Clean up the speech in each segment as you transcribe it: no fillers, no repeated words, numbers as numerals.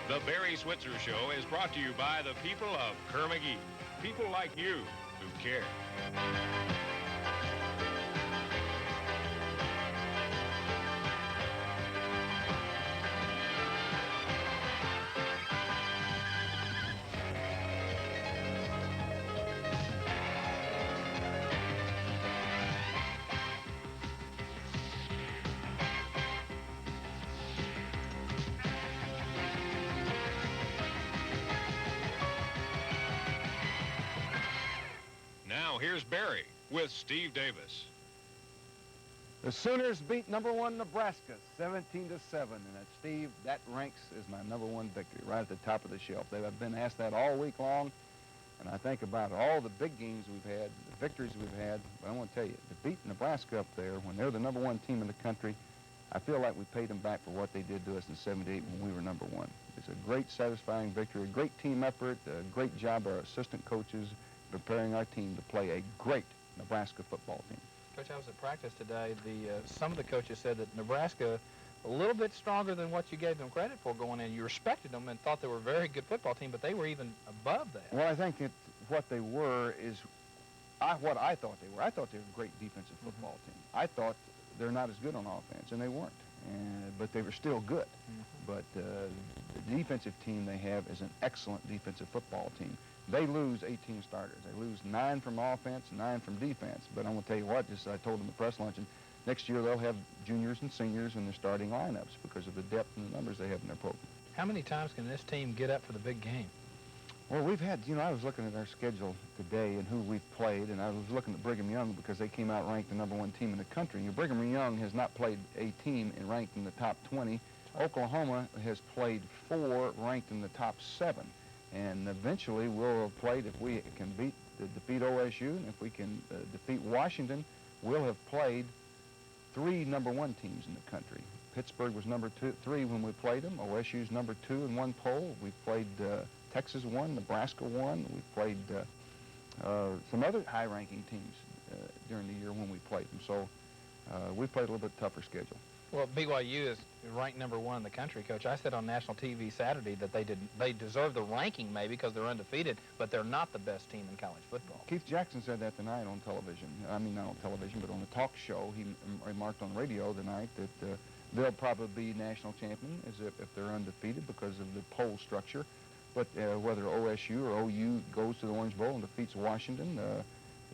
The Barry Switzer Show is brought to you by the people of Kerr-McGee. People like you who care. Now here's Barry with Steve Davis. The Sooners beat #1 Nebraska 17-7, and Steve, that ranks as my #1 victory, right at the top of the shelf. They've been asked that all week long, and I think about all the big games we've had, the victories we've had. But I want to tell you, to beat Nebraska up there when they're the #1 team in the country, I feel like we paid them back for what they did to us in '78 when we were #1. It's a great, satisfying victory, a great team effort, a great job by our assistant coaches preparing our team to play a great Nebraska football team. Coach, I was at practice today. Some of the coaches said that Nebraska, a little bit stronger than what you gave them credit for going in. You respected them and thought they were a very good football team, but they were even above that. Well, I think what they were is what I thought they were. I thought they were a great defensive football team. I thought they're not as good on offense, and they weren't. But they were still good. But the defensive team they have is an excellent defensive football team. They lose 18 starters. They lose 9 from offense, 9 from defense. But I'm going to tell you what, just I told them at the press luncheon, next year they'll have juniors and seniors in their starting lineups because of the depth and the numbers they have in their program. How many times can this team get up for the big game? Well, we've had, I was looking at our schedule today and who we've played, and I was looking at Brigham Young because they came out ranked the #1 team in the country. And Brigham Young has not played a team and ranked in the top 20. Oklahoma has played 4 ranked in the top 7. And eventually we'll have played, if we can defeat OSU, and if we can defeat Washington, we'll have played 3 #1 teams in the country. Pittsburgh was #3 when we played them. OSU's #2 in one poll. We played Texas 1, Nebraska 1. We played some other high-ranking teams during the year when we played them. So we played a little bit tougher schedule. Well, BYU is ranked #1 in the country, Coach. I said on national TV Saturday that they deserve the ranking maybe because they're undefeated, but they're not the best team in college football. Keith Jackson said that tonight on television. I mean, not on television, but on the talk show. He remarked on radio tonight that they'll probably be national champion if they're undefeated because of the poll structure. But whether OSU or OU goes to the Orange Bowl and defeats Washington,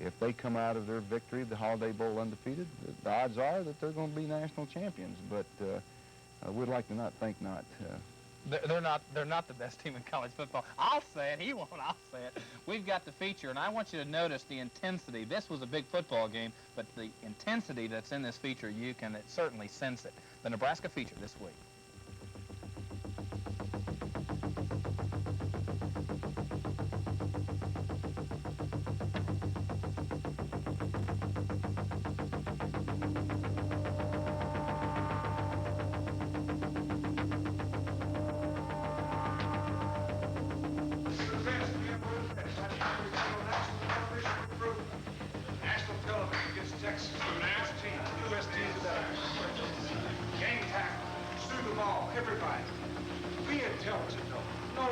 if they come out of their victory, the Holiday Bowl undefeated, the odds are that they're going to be national champions. But we'd like to not think not. They're not the best team in college football. I'll say it. He won't. I'll say it. We've got the feature, and I want you to notice the intensity. This was a big football game, but the intensity that's in this feature, you can certainly sense it. The Nebraska feature this week. Everybody, be intelligent though. No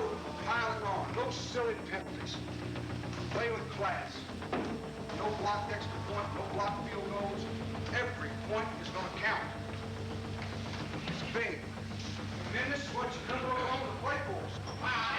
piling on, no silly penalties. Play with class. No blocked extra point, no blocked field goals. Every point is going to count. It's big. And then this is what you come on to play for. Wow.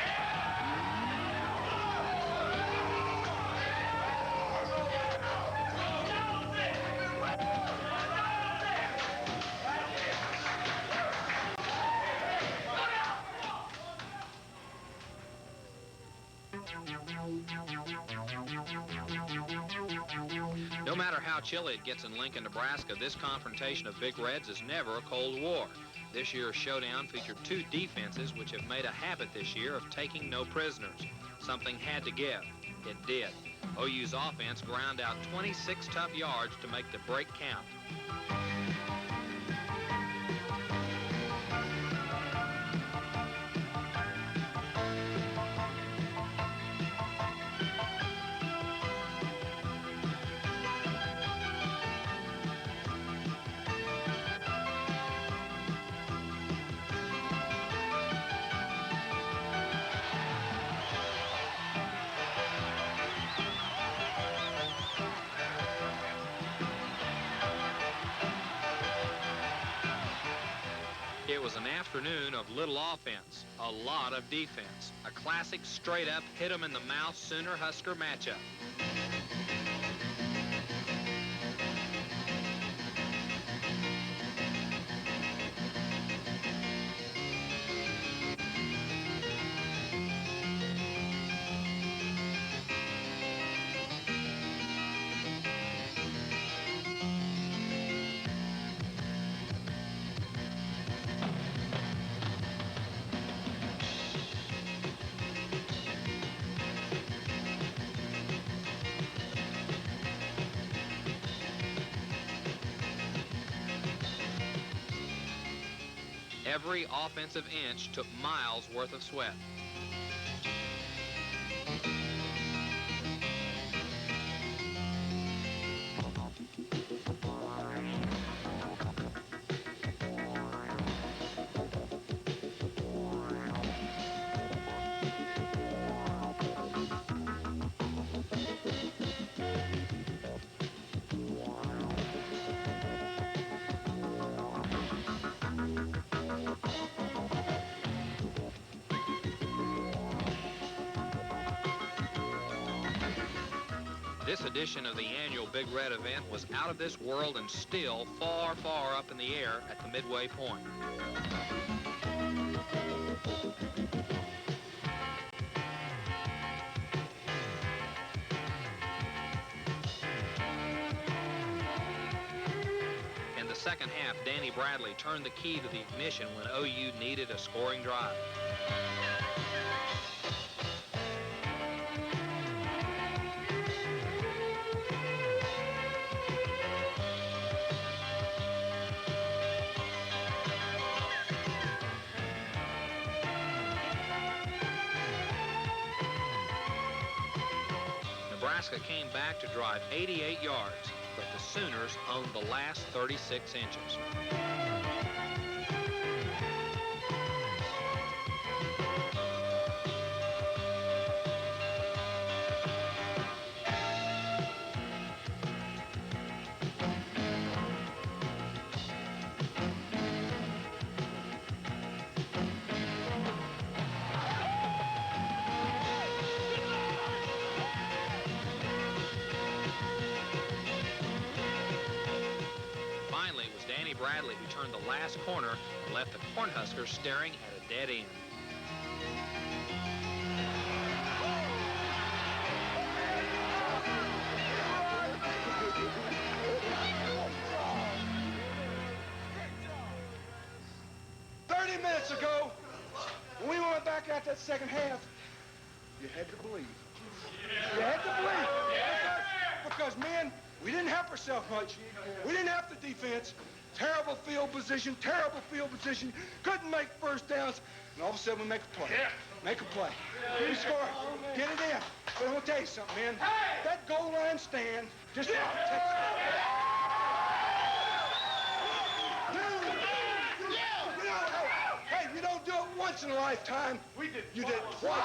No matter how chilly it gets in Lincoln, Nebraska, this confrontation of Big Reds is never a Cold War. This year's showdown featured 2 defenses which have made a habit this year of taking no prisoners. Something had to give. It did. OU's offense ground out 26 tough yards to make the break count. was an afternoon of little offense, a lot of defense. A classic straight-up, hit-em-in-the-mouth Sooner-Husker matchup. Every offensive inch took miles worth of sweat. This edition of the annual Big Red event was out of this world and still far, far up in the air at the midway point. In the second half, Danny Bradley turned the key to the ignition when OU needed a scoring drive. Nebraska came back to drive 88 yards, but the Sooners owned the last 36 inches. Bradley, who turned the last corner and left the Cornhuskers staring at a dead end. Minutes ago, when we went back out that second half, you had to believe. You had to believe. Because man, we didn't help ourselves much. We didn't have the defense. Terrible field position, couldn't make first downs, and all of a sudden we make a play. Make a play. We score. Get it in. But I'm going to tell you something, man. That goal line stand just Hey, you don't do it once in a lifetime. You did it twice.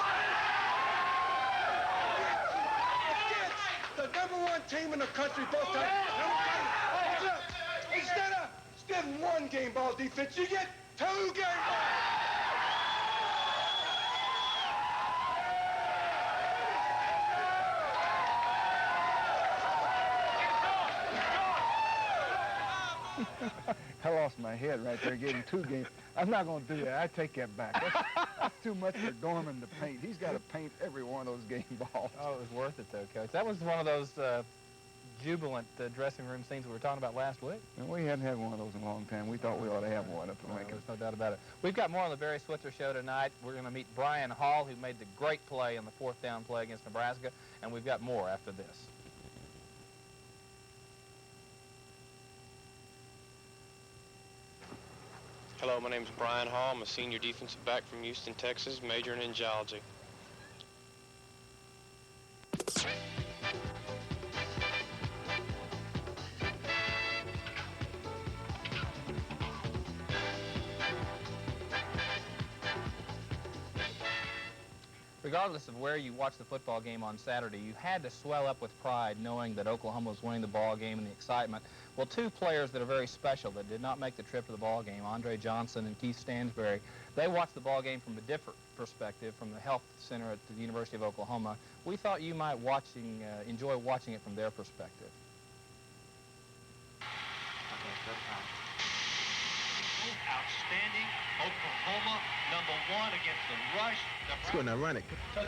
The #1 team in the country both times. Instead of one game ball defense, you get 2 game balls. I lost my head right there getting 2 games. I'm not going to do that. I take that back. That's too much for Dorman to paint. He's got to paint every one of those game balls. Oh, it was worth it, though, Coach. That was one of those jubilant dressing room scenes we were talking about last week. And we hadn't had one of those in a long time. We thought we ought to have one up in Lincoln. There's no doubt about it. We've got more on the Barry Switzer show tonight. We're going to meet Brian Hall, who made the great play on the 4th down play against Nebraska, and we've got more after this. Hello, my name is Brian Hall. I'm a senior defensive back from Houston, Texas, majoring in geology. Regardless of where you watched the football game on Saturday, you had to swell up with pride knowing that Oklahoma was winning the ball game and the excitement. Well, two players that are very special that did not make the trip to the ball game, Andre Johnson and Keith Stansberry, they watched the ball game from a different perspective from the health center at the University of Oklahoma. We thought you might enjoy watching it from their perspective. Outstanding. Oklahoma, #1 against the rush. Scoring ironic.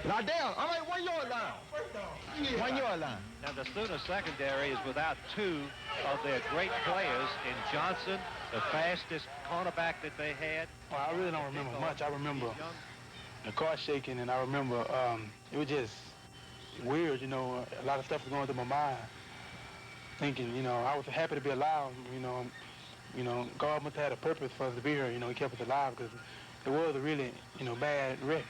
Now down. All right, 1 yard line. 1 yard line. Now the Sooner secondary is without two of their great players in Johnson, the fastest cornerback that they had. Well, I really don't remember much. I remember the car shaking, and I remember it was just weird, you know. A lot of stuff was going through my mind. Thinking, you know, I was happy to be alive, you know. You know, God must have had a purpose for us to be here. You know, He kept us alive because it was a really, you know, bad wreck.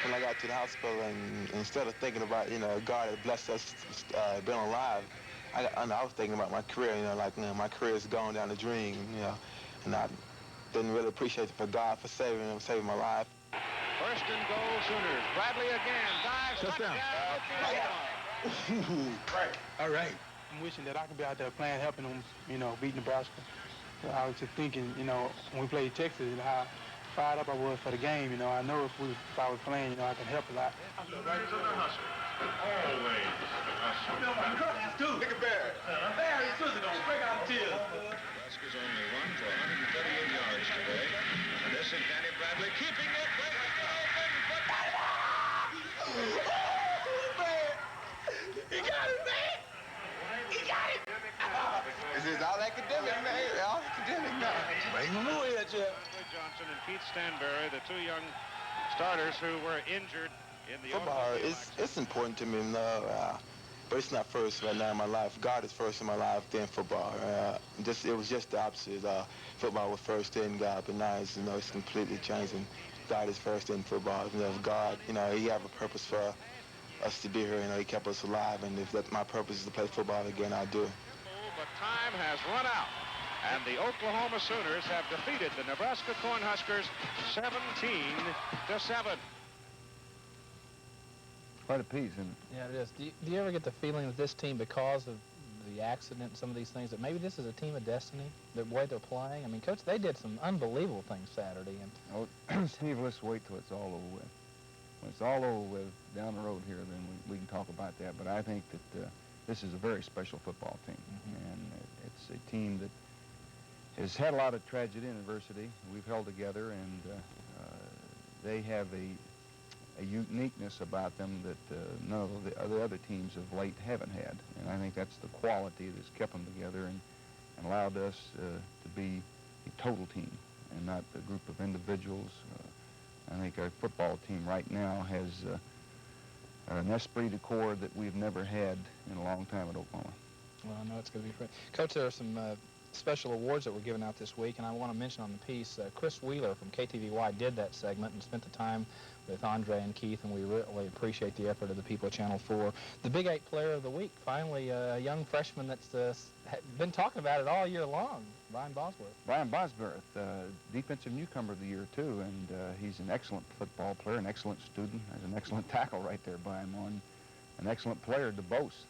When I got to the hospital, and instead of thinking about, you know, God had blessed us being alive, I was thinking about my career. You know, like, you know, my career is gone down the drain. You know, and I didn't really appreciate it for God for saving my life. First and goal, Sooners. Bradley again. Dives. Touchdown. Right. All right. I'm wishing that I could be out there playing, helping them, you know, beat Nebraska. So I was just thinking, you know, when we played Texas, and how fired up I was for the game. You know, I know if I was playing, you know, I could help a lot. Always Look at Barry. Barry Switzer gonna break out the tears. Nebraska's only run for 138 yards today. And this is Danny Bradley keeping it right He got it, man. He got it. This is all academic, man. All academic now. Ain't no way that yet. Johnson and Keith Stanberry, the two young starters who were injured in the Football, it's important to me, but it's not first right now in my life. God is first in my life, then football. It was just the opposite. Football was first, then God, but now it's, you know, it's completely changing. God is first, then football. You know, God, you know, He have a purpose for us to be here. You know, He kept us alive, and if my purpose is to play football again, I'll do it. But time has run out, and the Oklahoma Sooners have defeated the Nebraska Cornhuskers 17-7. Quite a piece, isn't it? Yeah, it is. Do you ever get the feeling that this team, because of the accident and some of these things, that maybe this is a team of destiny, the way they're playing? I mean, Coach, they did some unbelievable things Saturday. And Oh, Steve, let's wait till it's all over with. When it's all over with down the road here, then we can talk about that. But I think that this is a very special football team, and it's a team that has had a lot of tragedy and adversity. We've held together, and they have a uniqueness about them that none of the other teams of late haven't had. And I think that's the quality that's kept them together and allowed us to be a total team and not a group of individuals. I think our football team right now has an esprit de corps that we've never had in a long time at Oklahoma. Well, I know it's going to be great. Coach, there are some special awards that were given out this week, and I want to mention on the piece, Chris Wheeler from KTVY did that segment and spent the time with Andre and Keith, and we really appreciate the effort of the people at Channel 4. The Big 8 Player of the Week, finally a young freshman that's been talking about it all year long, Brian Bosworth. Brian Bosworth, defensive newcomer of the year, too, and he's an excellent football player, an excellent student, has an excellent tackle right there by him on, an excellent player to boast.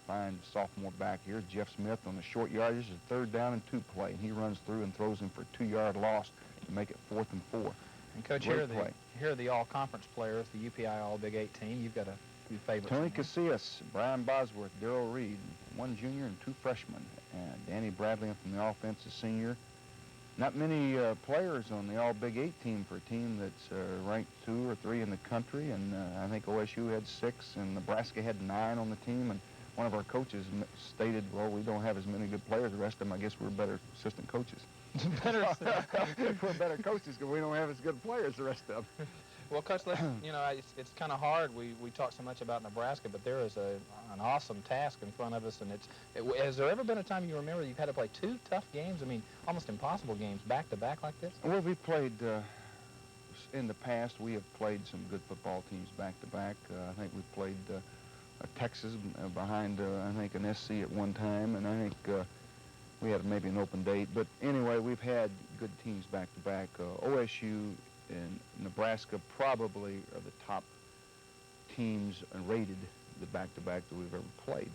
Fine sophomore back here, Jeff Smith on the short yardage, a 3rd down and 2 play, and he runs through and throws him for a 2-yard loss to make it 4th and 4. And Coach, here are the all-conference players, the UPI All-Big 8 team. You've got a few favorites. Tony Casillas, Brian Bosworth, Darrell Reed, 1 junior and 2 freshmen. And Danny Bradley from the offense, a senior. Not many players on the All-Big 8 team for a team that's ranked 2 or 3 in the country. And I think OSU had 6, and Nebraska had 9 on the team. And one of our coaches stated, well, we don't have as many good players. The rest of them, I guess we're better assistant coaches. We're better coaches because we don't have as good players as the rest of them. Well, Coach, you know, it's kind of hard. We talk so much about Nebraska, but there is an awesome task in front of us. And has there ever been a time you remember you've had to play 2 tough games? I mean, almost impossible games back-to-back like this? Well, we've played, in the past, we have played some good football teams back-to-back. I think we've played Texas behind, I think, an SC at one time, and I think we had maybe an open date. But anyway, we've had good teams back-to-back. OSU and Nebraska probably are the top teams rated the back-to-back that we've ever played.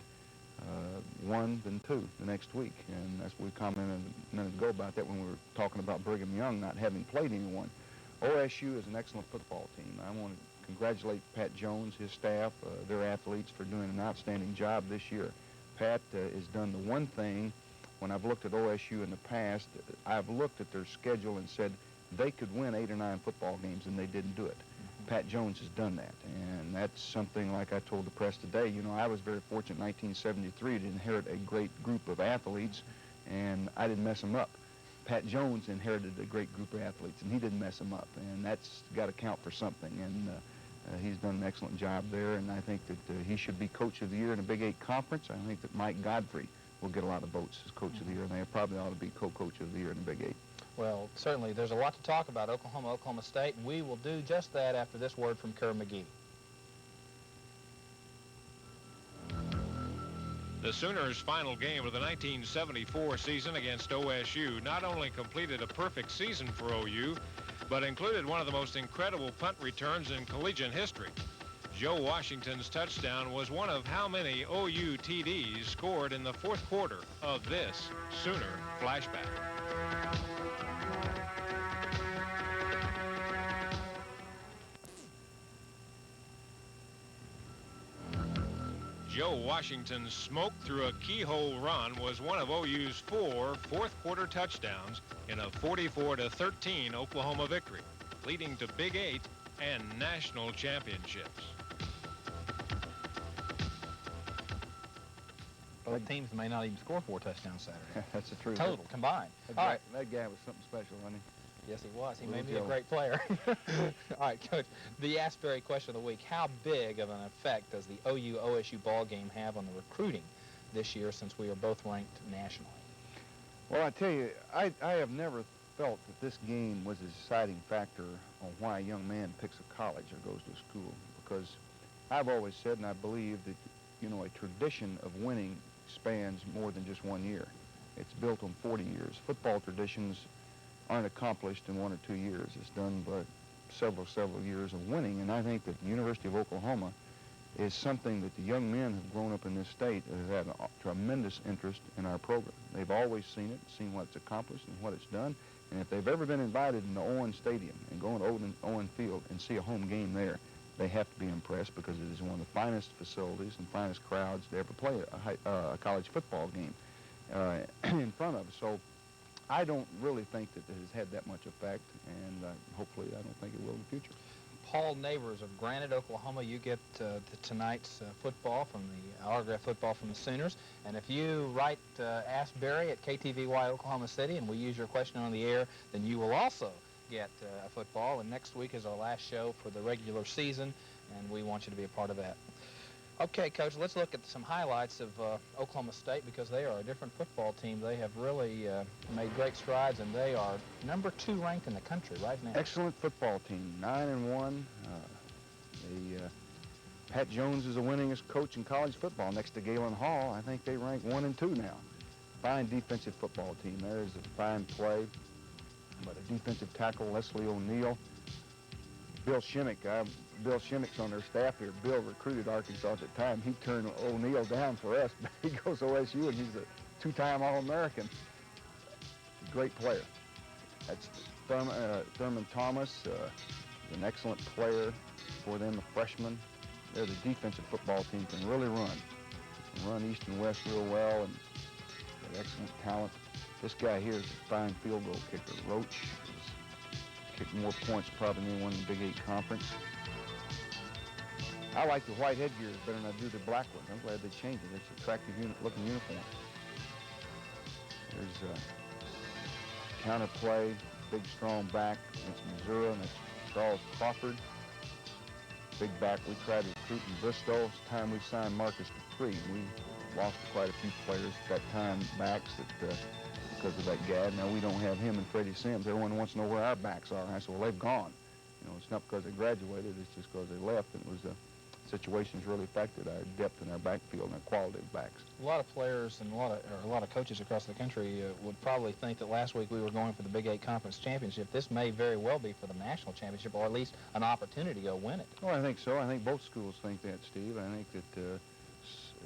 one, then two the next week. And that's what we commented a minute ago about that when we were talking about Brigham Young not having played anyone. OSU is an excellent football team. I want to congratulate Pat Jones, his staff, their athletes for doing an outstanding job this year. Pat has done the one thing. When I've looked at OSU in the past, I've looked at their schedule and said they could win 8 or 9 football games, and they didn't do it. Pat Jones has done that, and that's something like I told the press today. You know, I was very fortunate in 1973 to inherit a great group of athletes, and I didn't mess them up. Pat Jones inherited a great group of athletes, and he didn't mess them up, and that's got to count for something, and he's done an excellent job there, and I think that he should be Coach of the Year in the Big 8 Conference. I think that Mike Godfrey will get a lot of votes as Coach of the Year, and they probably ought to be co-coach of the year in the Big 8. Well, certainly there's a lot to talk about Oklahoma, Oklahoma State, and we will do just that after this word from Kerr McGee. The Sooners' final game of the 1974 season against OSU not only completed a perfect season for OU, but included one of the most incredible punt returns in collegiate history. Joe Washington's touchdown was one of how many OU TDs scored in the fourth quarter of this Sooner flashback. Joe Washington's smoke through a keyhole run was one of OU's 4 fourth-quarter touchdowns in a 44-13 Oklahoma victory, leading to Big 8 and national championships. Both teams may not even score 4 touchdowns Saturday. That's the truth. Total, combined. All right. That guy was something special, wasn't he? Yes, he was. He Little may be a Joe. great player. All right, Coach, the Ask Barry question of the week. How big of an effect does the OU-OSU ball game have on the recruiting this year since we are both ranked nationally? Well, I tell you, I have never felt that this game was a deciding factor on why a young man picks a college or goes to school, because I've always said, and I believe that, you know, a tradition of winning spans more than just 1 year. It's built on 40 years. Football traditions aren't accomplished in 1 or 2 years. It's done by several years of winning, and I think that the University of Oklahoma is something that the young men who've grown up in this state have had a tremendous interest in our program. They've always seen it, seen what it's accomplished and what it's done, and if they've ever been invited into Owen Stadium and go to Owen Field and see a home game there, they have to be impressed because it is one of the finest facilities and finest crowds to ever play a college football game in front of us. So I don't really think that it has had that much effect, and hopefully I don't think it will in the future. Paul Neighbors of Granite, Oklahoma, you get tonight's football from the autograph football from the Sooners. And if you write Ask Barry at KTVY Oklahoma City and we use your question on the air, then you will also get a football. And next week is our last show for the regular season, and we want you to be a part of that. Okay, Coach, let's look at some highlights of Oklahoma State because they are a different football team. They have really made great strides, and they are number 2 ranked in the country right now. Excellent football team, 9-1. Pat Jones is the winningest coach in college football next to Galen Hall. I think they rank 1 and 2 now. Fine defensive football team. There's a fine play, but a defensive tackle, Leslie O'Neal. Bill Shimmick's on their staff here. Bill recruited Arkansas at the time. He turned O'Neal down for us. He goes to OSU, and he's a 2-time All-American. Great player. That's Thurman Thomas, an excellent player for them, a freshman. They're the defensive football team, can really run. Can run east and west real well, and got excellent talent. This guy here is a fine field goal kicker. Roach has kicked more points probably than anyone in the Big 8 Conference. I like the white headgears better than I do the black ones. I'm glad they changed it. It's an attractive looking uniform. There's a counter play, big strong back against Missouri, and that's Charles Crawford. Big back we tried to recruit in Bristol. It's time we signed Marcus Dupree. We lost quite a few players at that time, backs, that because of that gad. Now we don't have him and Freddie Sims. Everyone wants to know where our backs are. And I said, well, they've gone. You know, it's not because they graduated, it's just because they left. And it was situations really affected our depth in our backfield and our quality of backs. A lot of players and a lot of coaches across the country would probably think that last week we were going for the Big 8 Conference Championship. This may very well be for the national championship, or at least an opportunity to go win it. Well, I think so. I think both schools think that, Steve. I think that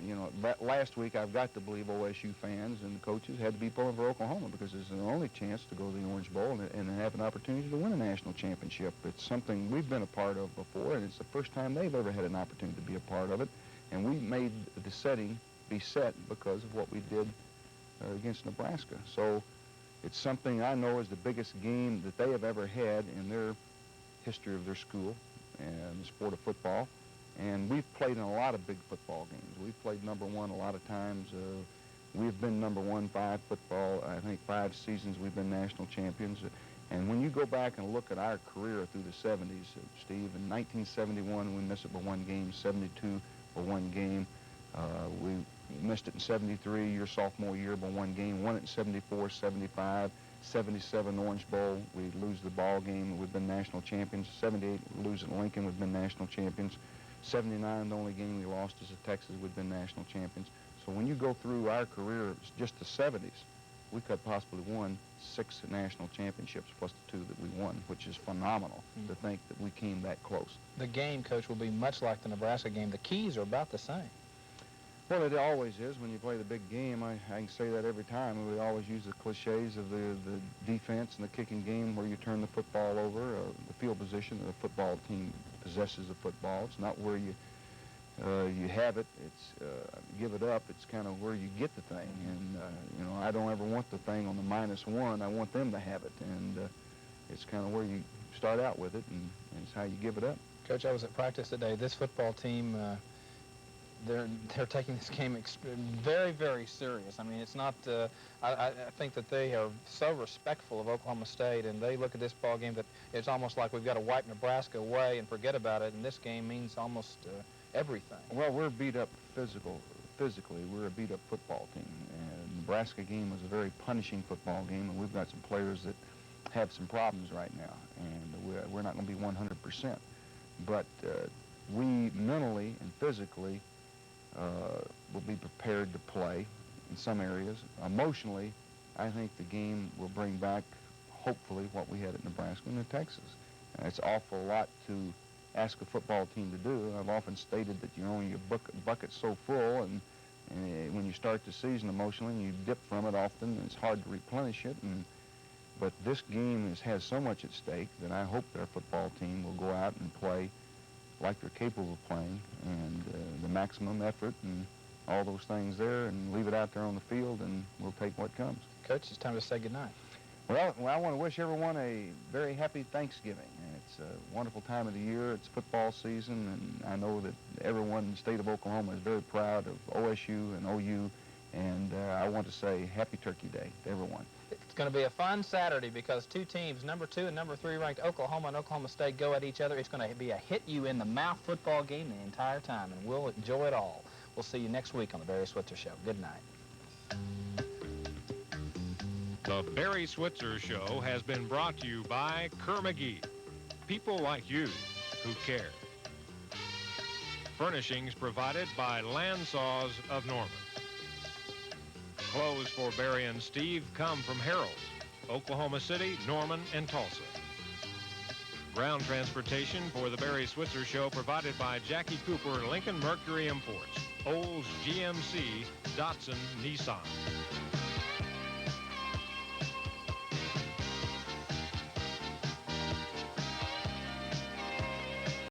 you know, last week I've got to believe OSU fans and the coaches had to be pulling for Oklahoma because it's their only chance to go to the Orange Bowl and have an opportunity to win a national championship. It's something we've been a part of before, and it's the first time they've ever had an opportunity to be a part of it. And we made the setting be set because of what we did against Nebraska. So it's something I know is the biggest game that they have ever had in their history of their school and the sport of football. And we've played in a lot of big football games. We've played number one a lot of times. We've been number one 5 football. I think 5 seasons we've been national champions. And when you go back and look at our career through the 70s, Steve, in 1971 we missed it by 1 game, 72 by 1 game. We missed it in 73, your sophomore year, by 1 game. Won it in 74, 75, 77 Orange Bowl. We lose the ball game. We've been national champions. 78, we lose at Lincoln. We've been national champions. 79, the only game we lost is at Texas. We've been national champions. So when you go through our career, just the 70s, we could possibly won 6 national championships plus the 2 that we won, which is phenomenal to think that we came that close. The game, Coach, will be much like the Nebraska game. The keys are about the same. Well, it always is when you play the big game. I can say that every time. We always use the cliches of the defense and the kicking game where you turn the football over, the field position of the football team possesses the football. It's not where you have it. It's give it up. It's kind of where you get the thing. And, you know, I don't ever want the thing on the -1. I want them to have it. And it's kind of where you start out with it, and it's how you give it up. Coach, I was at practice today. This football team, they're taking this game very, very serious. I mean, it's not. I think that they are so respectful of Oklahoma State, and they look at this ball game that it's almost like we've got to wipe Nebraska away and forget about it. And this game means almost everything. Well, we're beat up physically. We're a beat-up football team. And the Nebraska game was a very punishing football game, and we've got some players that have some problems right now, and we're not going to be 100%. But we mentally and physically will be prepared to play in some areas. Emotionally, I think the game will bring back, hopefully, what we had at Nebraska and at Texas. It's an awful lot to ask a football team to do. I've often stated that you're only your bucket's so full, and when you start the season emotionally, you dip from it often, and it's hard to replenish it. But this game has so much at stake that I hope that our football team will go out and play like they're capable of playing, and the maximum effort and all those things there, and leave it out there on the field, and we'll take what comes. Coach, it's time to say goodnight. Well, I want to wish everyone a very happy Thanksgiving. It's a wonderful time of the year. It's football season, and I know that everyone in the state of Oklahoma is very proud of OSU and OU, and I want to say Happy Turkey Day to everyone. It's going to be a fun Saturday because 2 teams, number 2 and number 3 ranked Oklahoma and Oklahoma State, go at each other. It's going to be a hit-you-in-the-mouth football game the entire time, and we'll enjoy it all. We'll see you next week on the Barry Switzer Show. Good night. The Barry Switzer Show has been brought to you by Kerr McGee. People like you who care. Furnishings provided by Landsaws of Norman. Clothes for Barry and Steve come from Harold's, Oklahoma City, Norman, and Tulsa. Ground transportation for the Barry Switzer Show provided by Jackie Cooper, Lincoln Mercury Imports, Olds GMC, Datsun, Nissan.